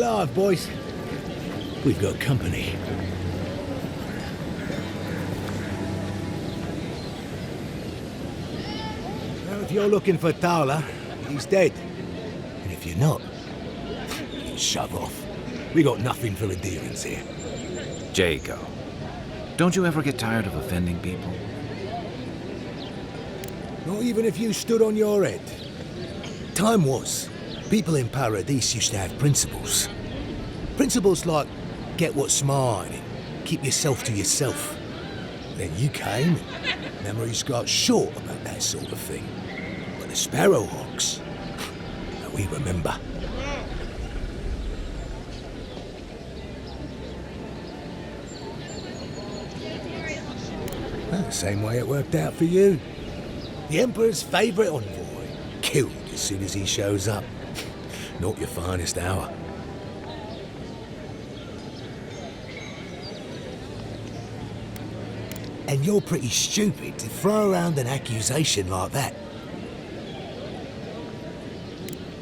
alive, boys. We've got company. Now, if you're looking for Tala, he's dead. And if you're not, you shove off. We got nothing for adherence here. Jago, don't you ever get tired of offending people? Not even if you stood on your head. Time was, people in Paradise used to have principles. Principles like, get what's mine, and keep yourself to yourself. Then you came, and memories got short about that sort of thing. But the Sparrowhawks, we remember. Well, the same way it worked out for you. The Emperor's favourite envoy, killed as soon as he shows up. Not your finest hour. And you're pretty stupid to throw around an accusation like that.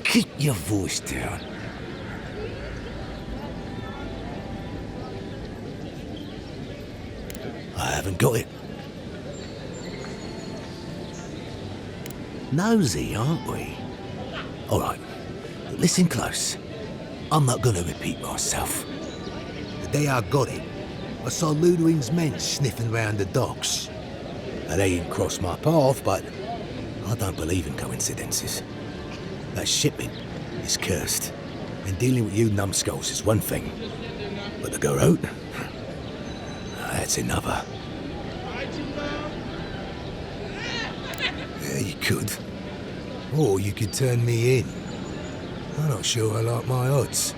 Keep your voice down. I haven't got it. Nosy, aren't we? All right, listen close. I'm not going to repeat myself. The day I got it, I saw Ludwig's men sniffing round the docks. Now, they didn't cross my path, but I don't believe in coincidences. That shipment is cursed, and dealing with you numbskulls is one thing, but the Garrote, that's another. Yeah, you could. Or you could turn me in. I'm not sure I like my odds.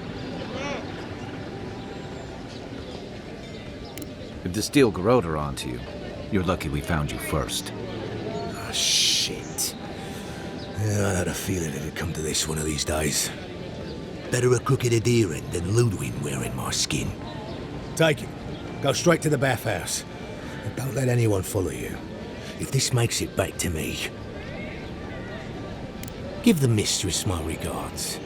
If the Steel Garrote are onto you, you're lucky we found you first. Ah, shit. Yeah, I had a feeling it'd come to this one of these days. Better a crooked Aedyr end than Ludwig wearing my skin. Take it. Go straight to the bathhouse. And don't let anyone follow you. If this makes it back to me, give the mistress my regards.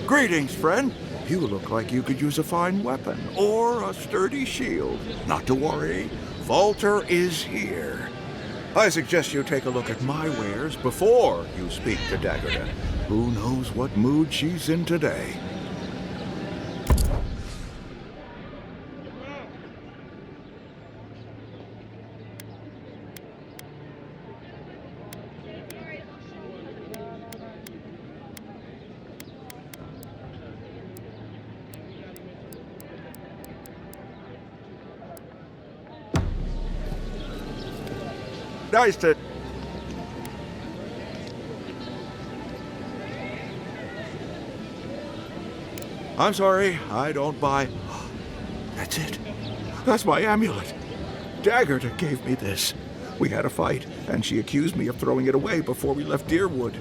Greetings, friend. You look like you could use a fine weapon or a sturdy shield. Not to worry, Volter is here. I suggest you take a look at my wares before you speak to Daggerda. Who knows what mood she's in today? Nice to... I'm sorry, I don't buy... That's it. That's my amulet. Daggerta gave me this. We had a fight, and she accused me of throwing it away before we left Deerwood.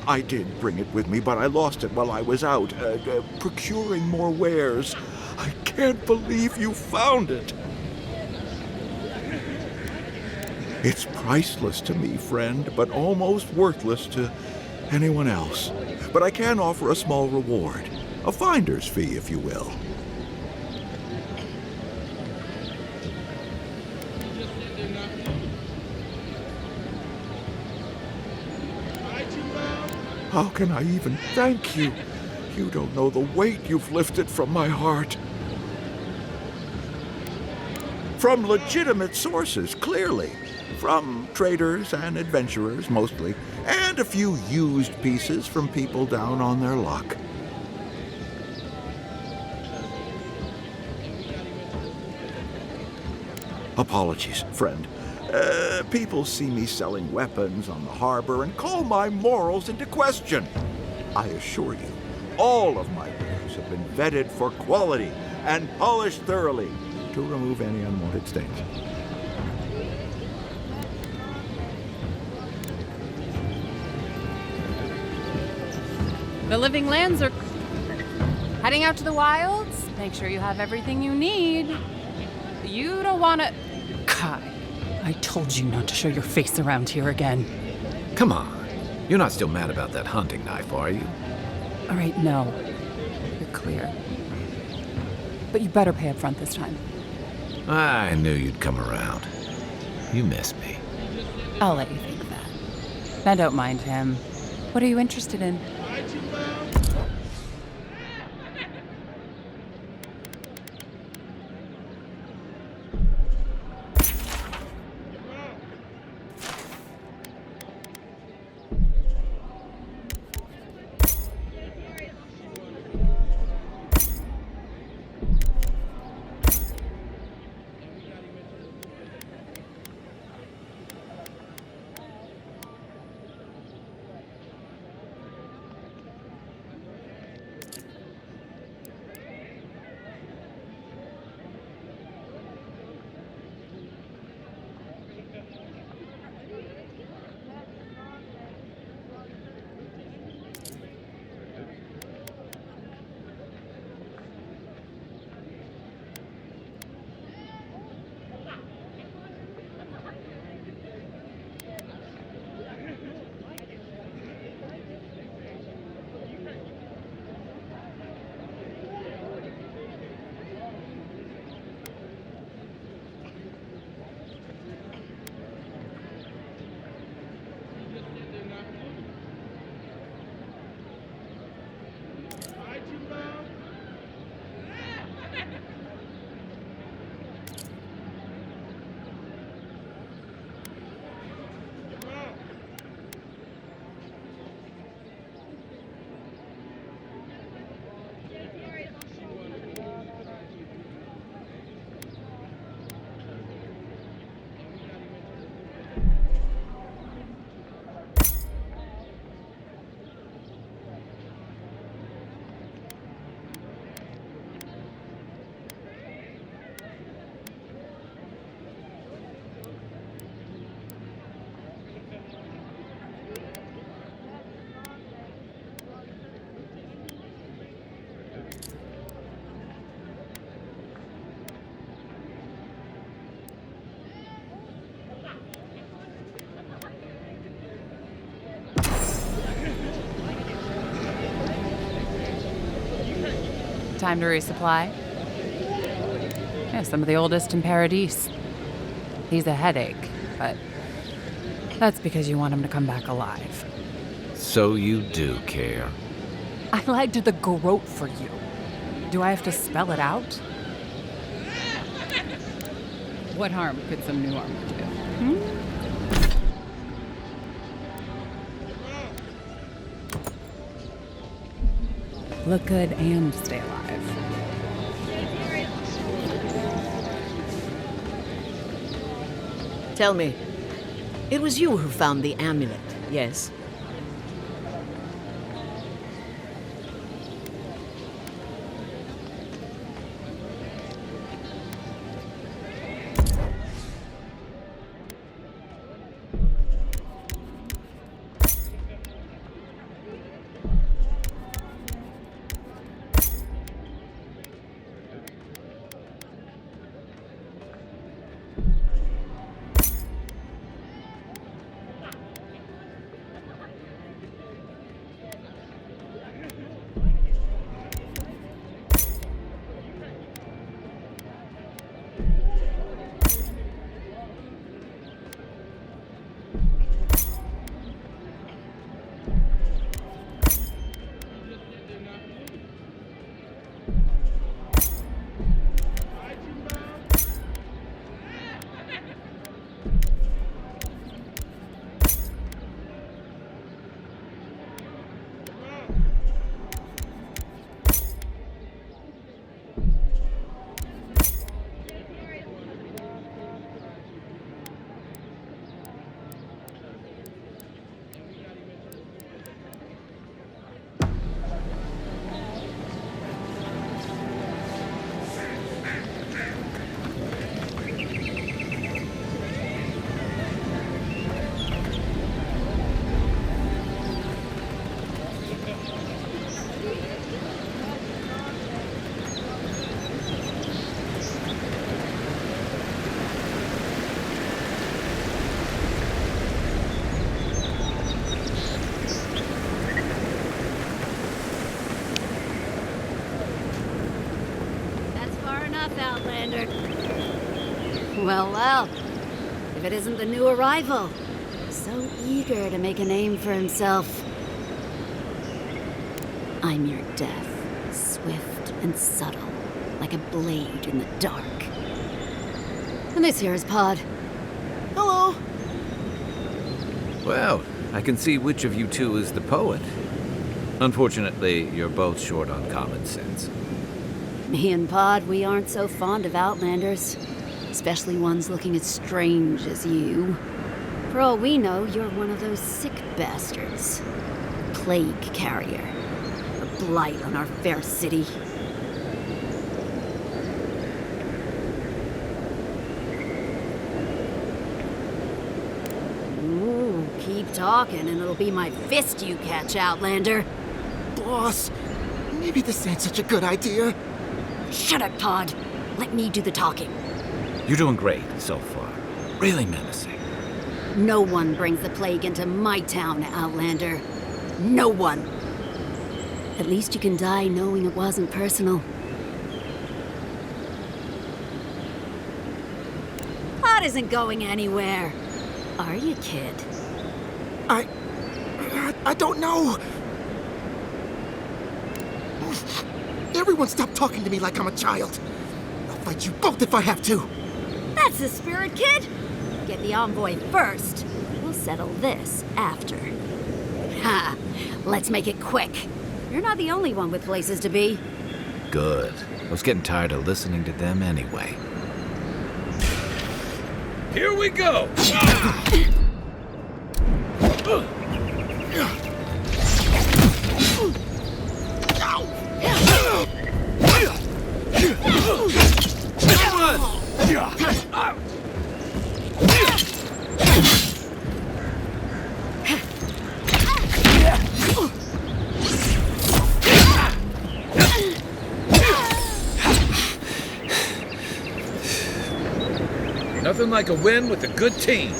I did bring it with me, but I lost it while I was out, procuring more wares. I can't believe you found it. It's priceless to me, friend, but almost worthless to anyone else. But I can offer a small reward. A finder's fee, if you will. How can I even thank you? You don't know the weight you've lifted from my heart. From legitimate sources, clearly. From traders and adventurers, mostly. And a few used pieces from people down on their luck. Apologies, friend. People see me selling weapons on the harbor and call my morals into question. I assure you, all of my wares have been vetted for quality and polished thoroughly to remove any unwanted stains. The living lands are heading out to the wilds. Make sure you have everything you need. You don't want to... Kai, I told you not to show your face around here again. Come on. You're not still mad about that hunting knife, are you? All right, no. You're clear. But you better pay up front this time. I knew you'd come around. You miss me. I'll let you think that. Now don't mind him. What are you interested in? Time to resupply? Yeah, some of the oldest in Paradise. He's a headache, but that's because you want him to come back alive. So you do care. I lied to the Garrote for you. Do I have to spell it out? What harm could some new armor do? Look good and stay alive. Tell me, it was you who found the amulet, yes? enough, Outlander. Well, well. If it isn't the new arrival. So eager to make a name for himself. I'm your death, swift and subtle, like a blade in the dark. And this here is Pod. Hello. Well, I can see which of you two is the poet. Unfortunately, you're both short on common sense. Me and Pod, we aren't so fond of Outlanders. Especially ones looking as strange as you. For all we know, you're one of those sick bastards. A plague carrier. A blight on our fair city. Ooh, keep talking and it'll be my fist you catch, Outlander. Boss, maybe this ain't such a good idea. Shut up, Pod. Let me do the talking. You're doing great so far. Really menacing. No one brings the plague into my town, Outlander. No one. At least you can die knowing it wasn't personal. Pod isn't going anywhere. Are you, kid? I don't know. Everyone stop talking to me like I'm a child. I'll fight you both if I have to. That's the spirit, kid. Get the envoy first. We'll settle this after. Ha! Let's make it quick. You're not the only one with places to be. Good. I was getting tired of listening to them anyway. Here we go! Nothing like a win with a good team.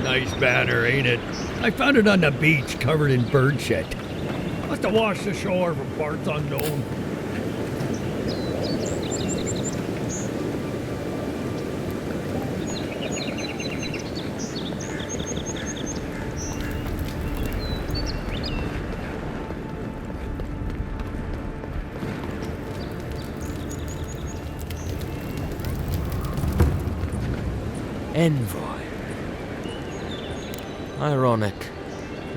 Nice banner, ain't it? I found it on the beach, covered in bird shit. Must have washed ashore from parts unknown. Envoy. Ironic.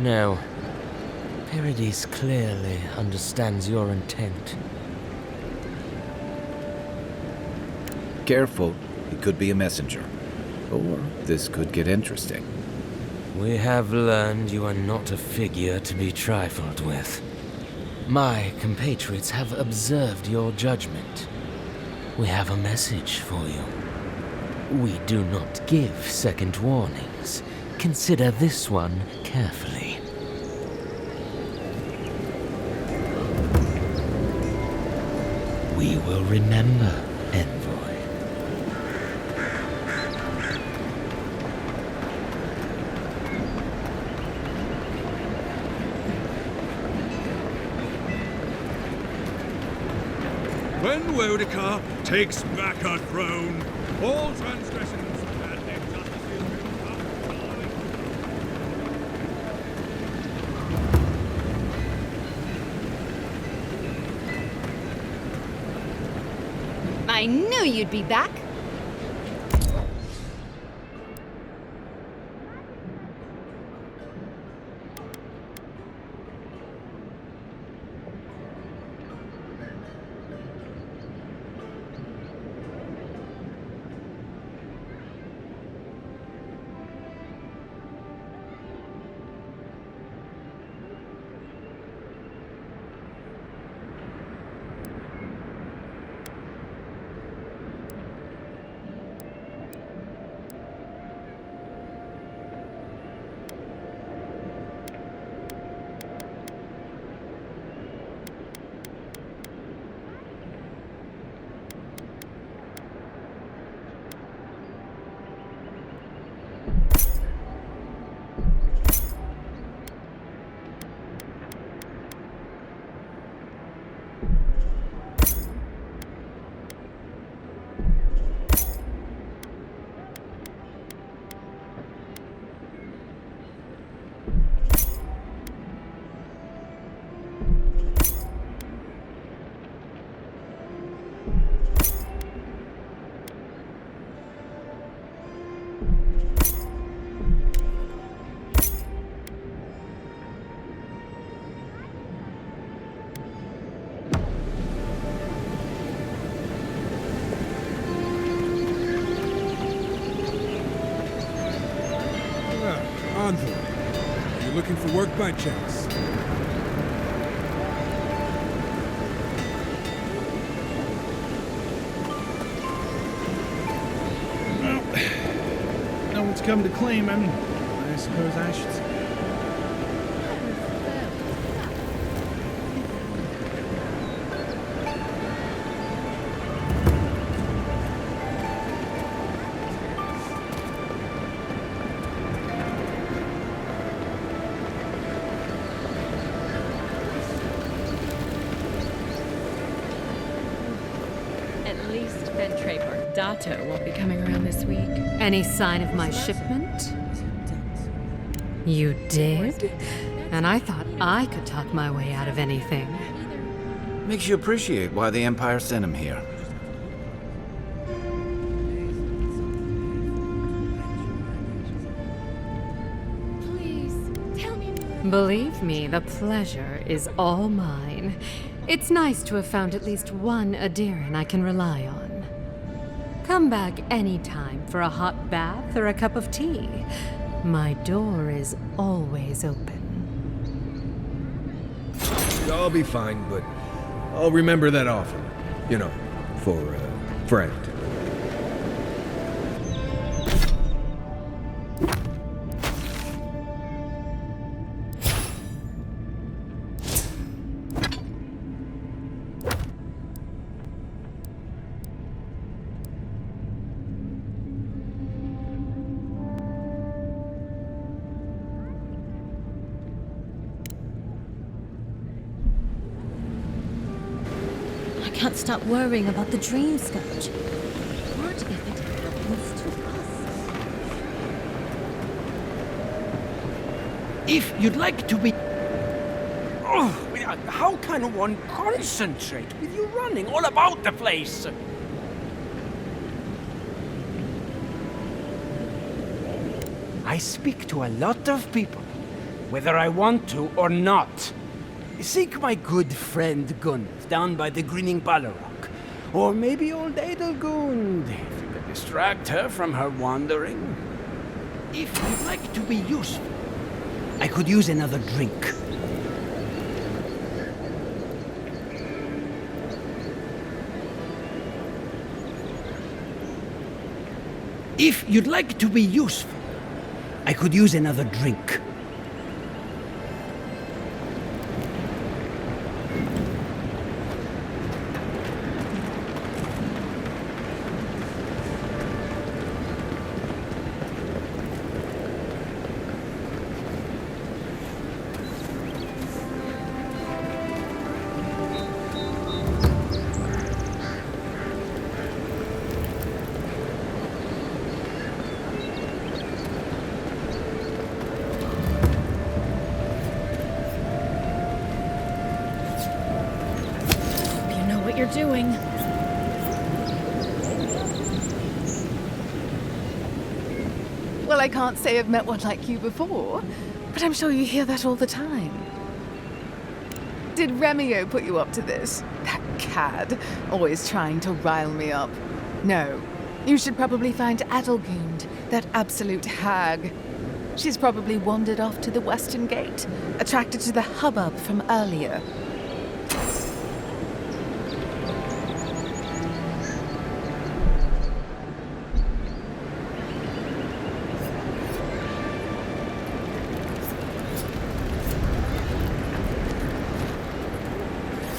No. Paradis clearly understands your intent. Careful, he could be a messenger. Or this could get interesting. We have learned you are not a figure to be trifled with. My compatriots have observed your judgment. We have a message for you. We do not give second warnings. Consider this one carefully. We will remember, Envoy. When Wodika takes back her throne, all transgressions and injustices will come forward. I knew you'd be back. Envoy, are you looking for work by chance? Well, no one's come to claim him. I suppose I should say. Dato won't be coming around this week. Any sign of my shipment? You did? And I thought I could talk my way out of anything. Makes you appreciate why the Empire sent him here. Please, tell me. Believe me, the pleasure is all mine. It's nice to have found at least one Aedyran I can rely on. Come back anytime for a hot bath or a cup of tea. My door is always open. I'll be fine, but I'll remember that offer. You know, for a friend. I can't stop worrying about the dream scourge. What if it happens to us? If you'd like to be... Oh, how can one concentrate with you running all about the place? I speak to a lot of people, whether I want to or not. Seek my good friend Gunn down by the Grinning Balrog. Or maybe old Edelgund, if you can distract her from her wandering. If you'd like to be useful, I could use another drink. If you'd like to be useful, I could use another drink. You're doing. Well, I can't say I've met one like you before, but I'm sure you hear that all the time. Did Remio put you up to this? That cad, always trying to rile me up. No, you should probably find Adelgund, that absolute hag. She's probably wandered off to the Western Gate, attracted to the hubbub from earlier.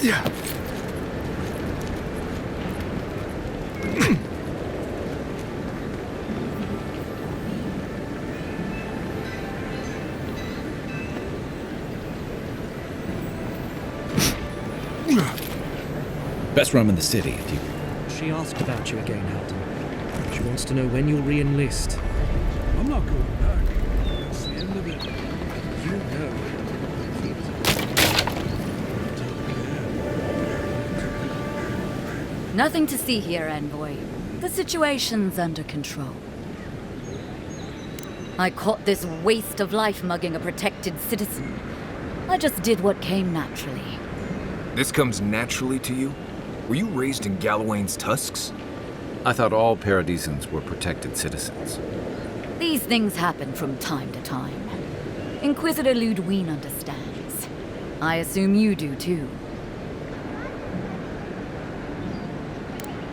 Yeah. Best rum in the city, if you... She asked about you again, Alden. She wants to know when you'll re-enlist. I'm not going back. That's the end of it. You know. Nothing to see here, envoy. The situation's under control. I caught this waste of life mugging a protected citizen. I just did what came naturally. This comes naturally to you? Were you raised in Galawain's tusks? I thought all Paradisans were protected citizens. These things happen from time to time. Inquisitor Ludwine understands. I assume you do too.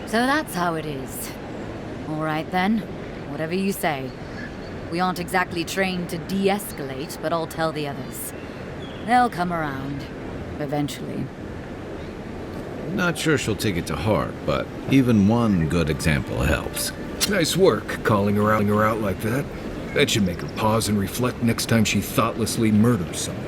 So that's how it is. All right then, whatever you say. We aren't exactly trained to de-escalate, but I'll tell the others. They'll come around, eventually. Not sure she'll take it to heart, but even one good example helps. Nice work, calling her out like that. That should make her pause and reflect next time she thoughtlessly murders someone.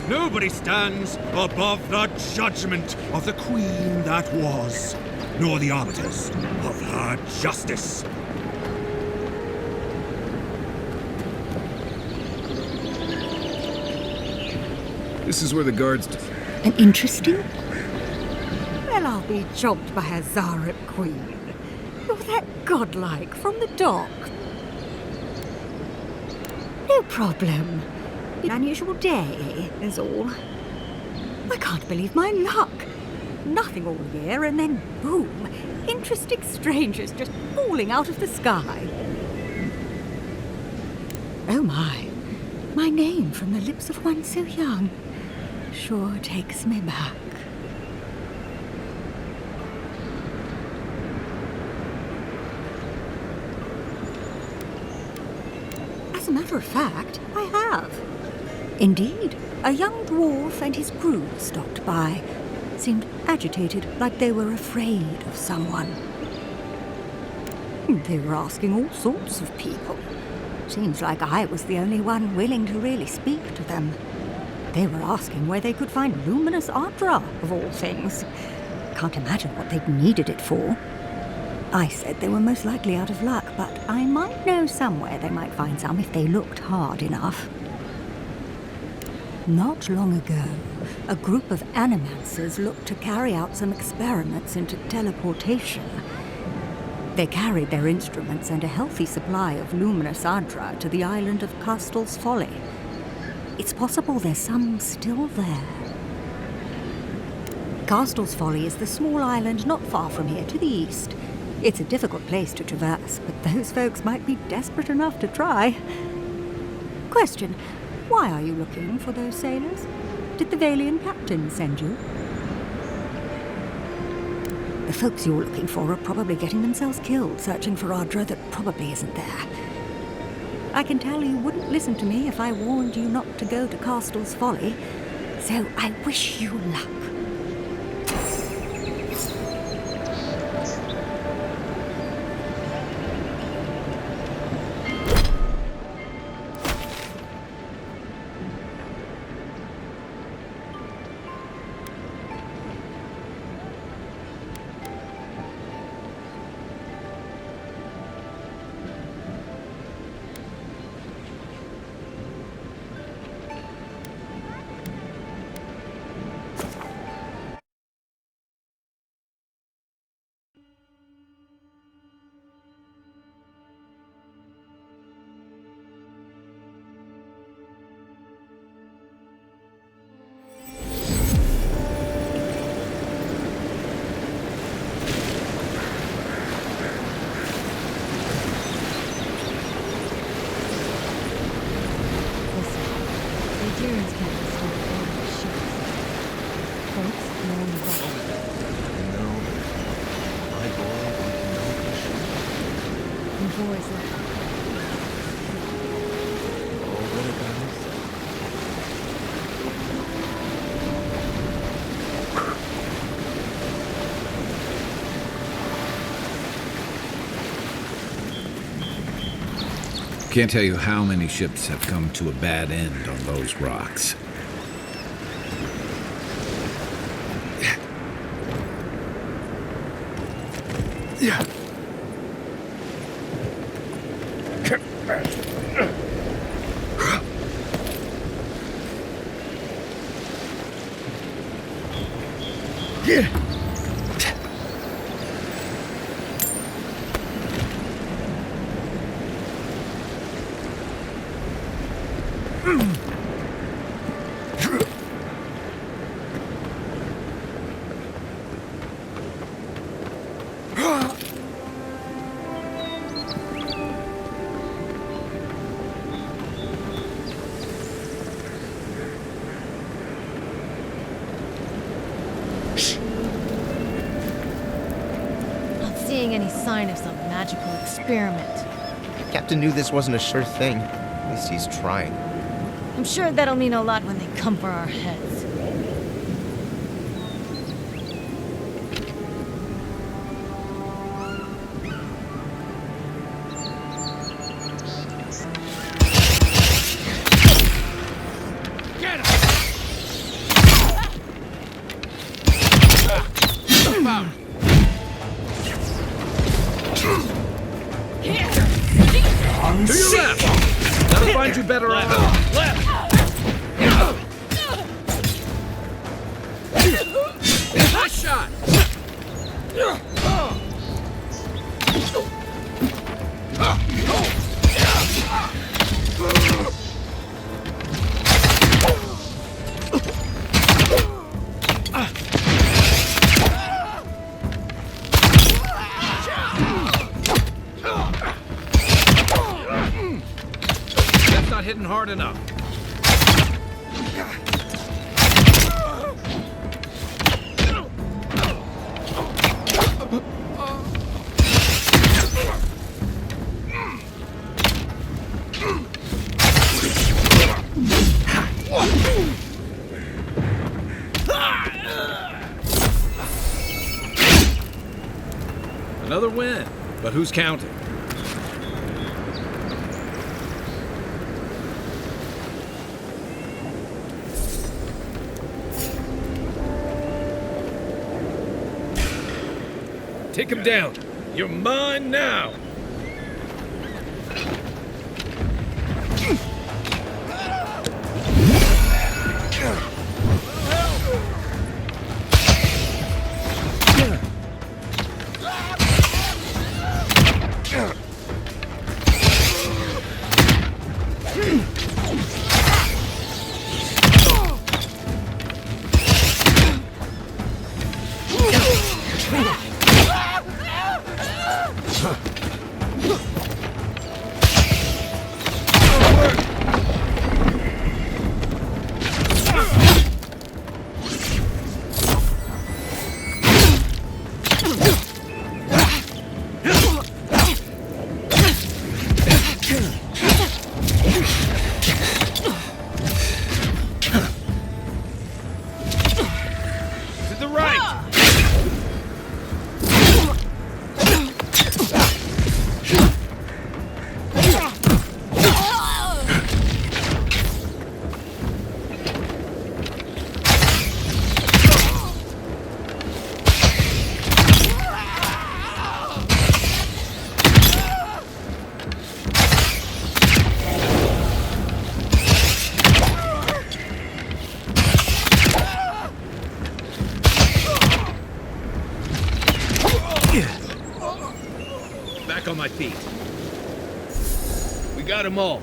Nobody stands above the judgment of the queen that was, nor the arbiters of her justice. This is where the guards... An interesting? Well, I'll be jogged by a Zarep queen. You're that godlike from the dock. No problem. An unusual day, is all. I can't believe my luck. Nothing all year, and then boom, interesting strangers just falling out of the sky. Oh my name from the lips of one so young sure takes me back. As a matter of fact, I have. Indeed, a young dwarf and his crew stopped by. Seemed agitated, like they were afraid of someone. They were asking all sorts of people. Seems like I was the only one willing to really speak to them. They were asking where they could find Luminous Adra, of all things. Can't imagine what they'd needed it for. I said they were most likely out of luck, but I might know somewhere they might find some if they looked hard enough. Not long ago, a group of animancers looked to carry out some experiments into teleportation. They carried their instruments and a healthy supply of Luminous Adra to the island of Castel's Folly. It's possible there's some still there. Castel's Folly is the small island not far from here to the east. It's a difficult place to traverse, but those folks might be desperate enough to try. Question. Why are you looking for those sailors? Did the Valian captain send you? The folks you're looking for are probably getting themselves killed searching for Adra that probably isn't there. I can tell you wouldn't listen to me if I warned you not to go to Castel's Folly, so I wish you luck. Or is that? Can't tell you how many ships have come to a bad end on those rocks. Yeah. Yeah. Not seeing any sign of some magical experiment. Captain knew this wasn't a sure thing. At least he's trying. I'm sure that'll mean a lot when they come for our heads. To your left! That'll find you better off. Left! Nice shot! That's not hitting hard enough. Another win, but who's counting? Take him down. You're mine now. To the right! Back on my feet. We got them all.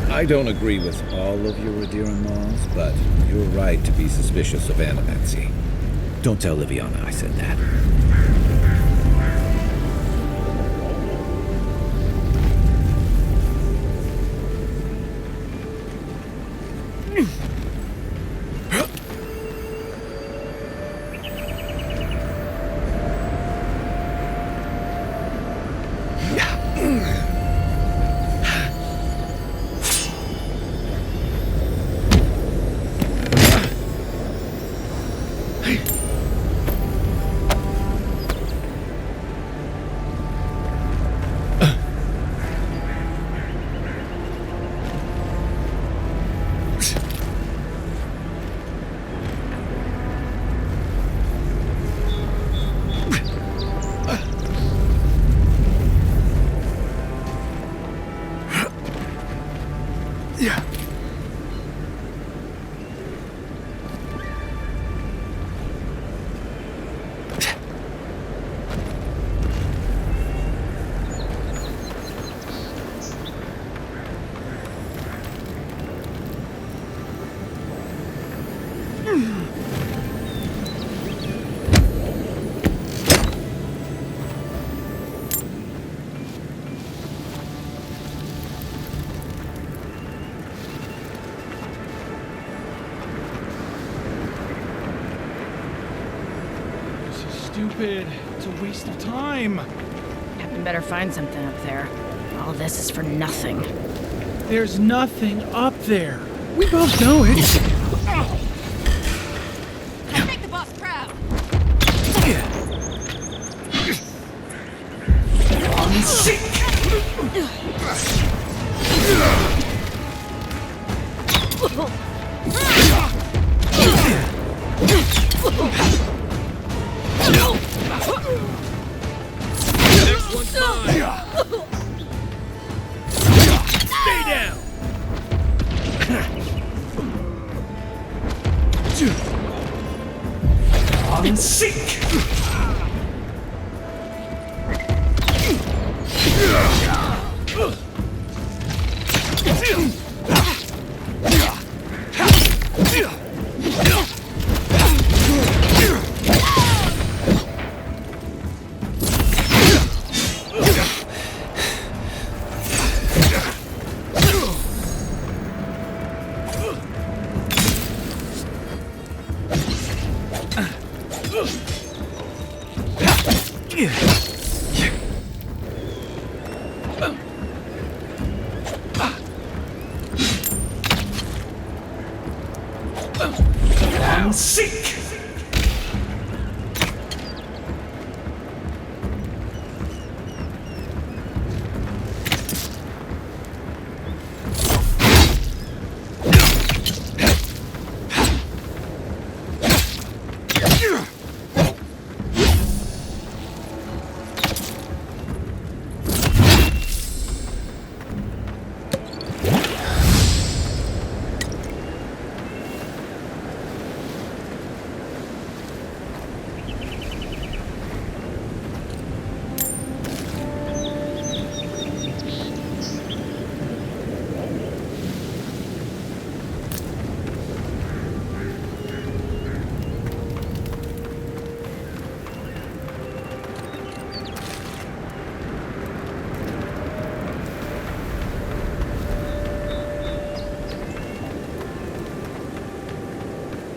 I don't agree with all of your Aedyr laws, but you're right to be suspicious of animancy. Don't tell Liviana I said that. Stupid. It's a waste of time. Captain better find something up there. All this is for nothing. There's nothing up there. We both know it. Make the boss proud. I'm sick. Next one's mine. Stay down. I'm sick. I'm sick.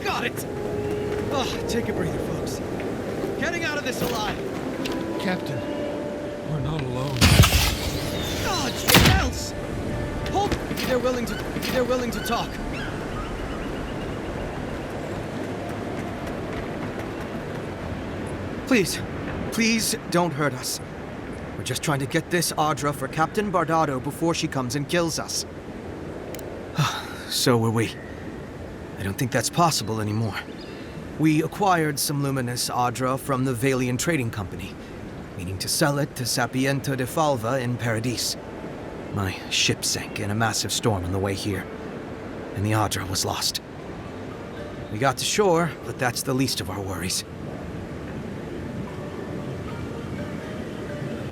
Got it. Oh, Take a breather, folks. Getting out of this alive! Captain, we're not alone. God, what else? Hold! They're willing to talk. Please don't hurt us. We're just trying to get this Adra for Captain Bardado before she comes and kills us. So were we. I don't think that's possible anymore. We acquired some Luminous Adra from the Valian Trading Company, meaning to sell it to Sapienta de Falva in Paradis. My ship sank in a massive storm on the way here, and the Adra was lost. We got to shore, but that's the least of our worries.